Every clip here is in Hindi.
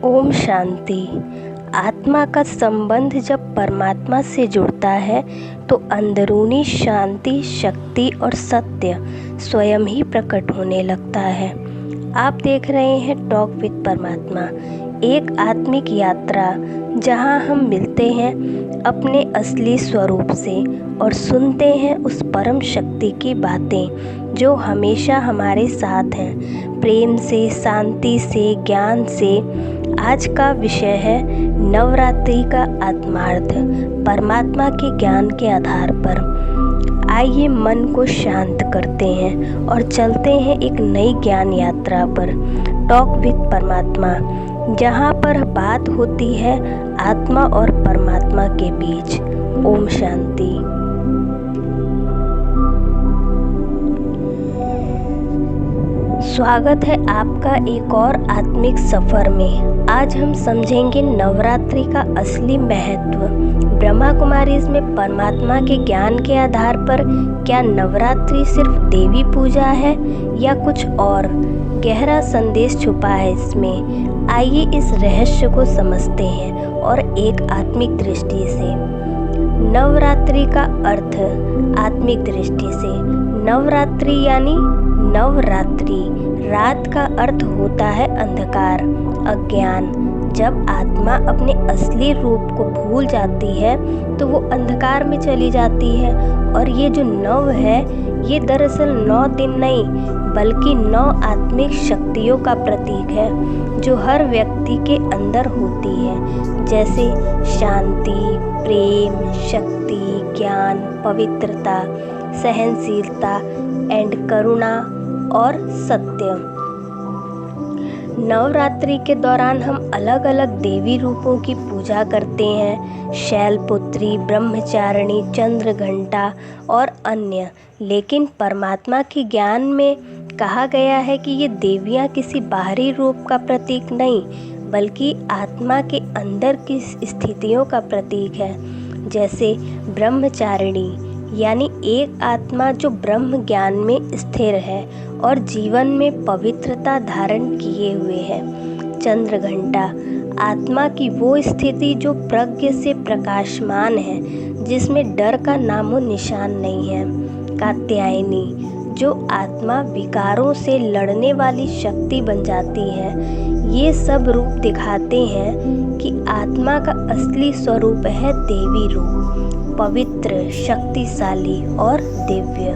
ओम शांति। आत्मा का संबंध जब परमात्मा से जुड़ता है तो अंदरूनी शांति, शक्ति और सत्य स्वयं ही प्रकट होने लगता है। आप देख रहे हैं टॉक विद परमात्मा, एक आत्मिक यात्रा जहां हम मिलते हैं अपने असली स्वरूप से और सुनते हैं उस परम शक्ति की बातें जो हमेशा हमारे साथ हैं, प्रेम से, शांति से, ज्ञान से। आज का विषय है नवरात्रि का आत्मार्थ, परमात्मा के ज्ञान के आधार पर। आइए मन को शांत करते हैं और चलते हैं एक नई ज्ञान यात्रा पर, टॉक विद परमात्मा, जहाँ पर बात होती है आत्मा और परमात्मा के बीच। ओम शांति। स्वागत है आपका एक और आत्मिक सफर में। आज हम समझेंगे नवरात्रि का असली महत्व। ब्रह्मा कुमारीज में परमात्मा के ज्ञान के आधार पर क्या नवरात्रि सिर्फ देवी पूजा है या कुछ और गहरा संदेश छुपा है इसमें। आइए इस रहस्य को समझते हैं और एक आत्मिक दृष्टि से। नवरात्रि का अर्थ आत्मिक दृष्टि से। नवरात्रि यानी नवरात्रि, रात का अर्थ होता है अंधकार, अज्ञान। जब आत्मा अपने असली रूप को भूल जाती है तो वो अंधकार में चली जाती है। और ये जो नव है ये दरअसल 9 दिन नहीं बल्कि 9 आत्मिक शक्तियों का प्रतीक है जो हर व्यक्ति के अंदर होती है, जैसे शांति, प्रेम, शक्ति, ज्ञान, पवित्रता, सहनशीलता एंड करुणा और सत्य। नवरात्रि के दौरान हम अलग अलग देवी रूपों की पूजा करते हैं, शैलपुत्री, ब्रह्मचारिणी, चंद्रघंटा और अन्य। लेकिन परमात्मा के ज्ञान में कहा गया है कि ये देवियाँ किसी बाहरी रूप का प्रतीक नहीं बल्कि आत्मा के अंदर की स्थितियों का प्रतीक है। जैसे ब्रह्मचारिणी यानी एक आत्मा जो ब्रह्म ज्ञान में स्थिर है और जीवन में पवित्रता धारण किए हुए है। चंद्रघंटा आत्मा की वो स्थिति जो प्रज्ञ से प्रकाशमान है, जिसमें डर का नामो निशान नहीं है। कात्यायनी जो आत्मा विकारों से लड़ने वाली शक्ति बन जाती है। ये सब रूप दिखाते हैं कि आत्मा का असली स्वरूप है देवी रूप, पवित्र, शक्तिशाली और दिव्य।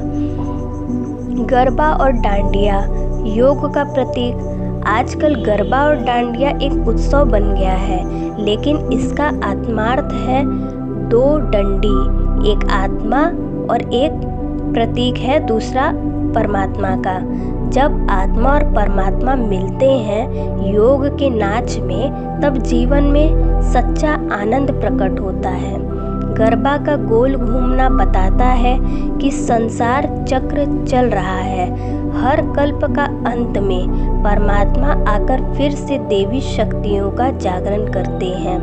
गरबा और डांडिया योग का प्रतीक। आजकल गरबा और डांडिया एक उत्सव बन गया है, लेकिन इसका आत्मार्थ है 2 डंडी, एक आत्मा और एक प्रतीक है दूसरा परमात्मा का। जब आत्मा और परमात्मा मिलते हैं योग के नाच में, तब जीवन में सच्चा आनंद प्रकट होता है। गरबा का गोल घूमना बताता है कि संसार चक्र चल रहा है। हर कल्प का अंत में परमात्मा आकर फिर से देवी शक्तियों का जागरण करते हैं।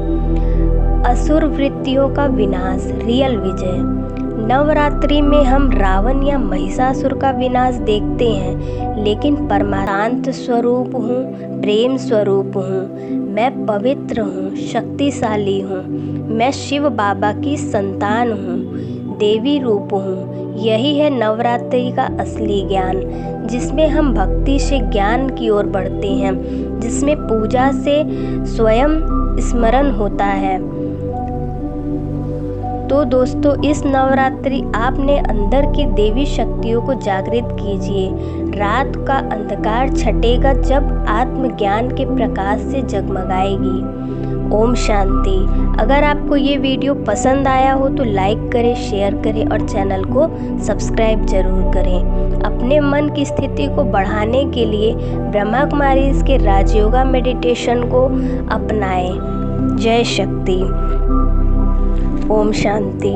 असुर वृत्तियों का विनाश, रियल विजय। नवरात्रि में हम रावण या महिषासुर का विनाश देखते हैं, लेकिन परमात्मा स्वरूप हूँ, प्रेम स्वरूप हूँ, मैं पवित्र हूँ, शक्तिशाली हूँ, मैं शिव बाबा की संतान हूँ, देवी रूप हूँ। यही है नवरात्रि का असली ज्ञान, जिसमें हम भक्ति से ज्ञान की ओर बढ़ते हैं, जिसमें पूजा से स्वयं स्मरण होता है। तो दोस्तों, इस नवरात्रि आपने अंदर की देवी शक्तियों को जागृत कीजिए। रात का अंधकार छटेगा जब आत्मज्ञान के प्रकाश से जगमगाएगी। ओम शांति। अगर आपको ये वीडियो पसंद आया हो तो लाइक करें, शेयर करें और चैनल को सब्सक्राइब जरूर करें। अपने मन की स्थिति को बढ़ाने के लिए ब्रह्मा कुमारीज के राजयोगा मेडिटेशन को अपनाएं। जय शक्ति। ओम शांति।